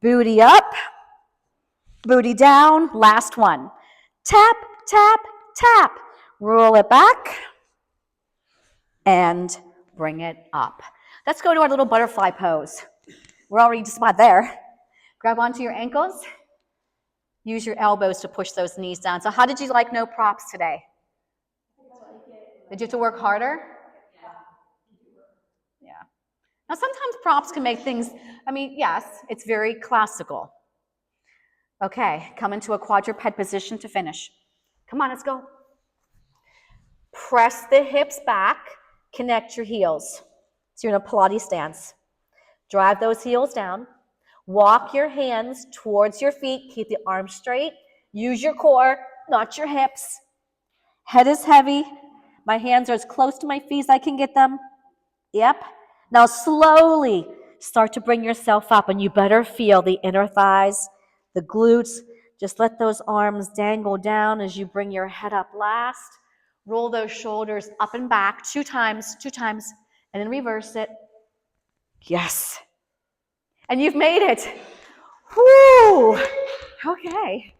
Booty up, booty down. Last one. Tap, tap, tap. Roll it back and bring it up. Let's go to our little butterfly pose. We're already just about there. Grab onto your ankles. Use your elbows to push those knees down. So how did you like no props today? Did you have to work harder? Yeah. Now sometimes props can make things, yes, it's very classical. Okay, come into a quadruped position to finish. Come on, let's go. Press the hips back, connect your heels. So you're in a Pilates stance. Drive those heels down. Walk your hands towards your feet. Keep the arms straight. Use your core, not your hips. Head is heavy. My hands are as close to my feet as I can get them. Yep. Now slowly start to bring yourself up, and you better feel the inner thighs, the glutes. Just let those arms dangle down as you bring your head up last. Roll those shoulders up and back 2 times, and then reverse it. Yes. And you've made it. Whoo! Okay.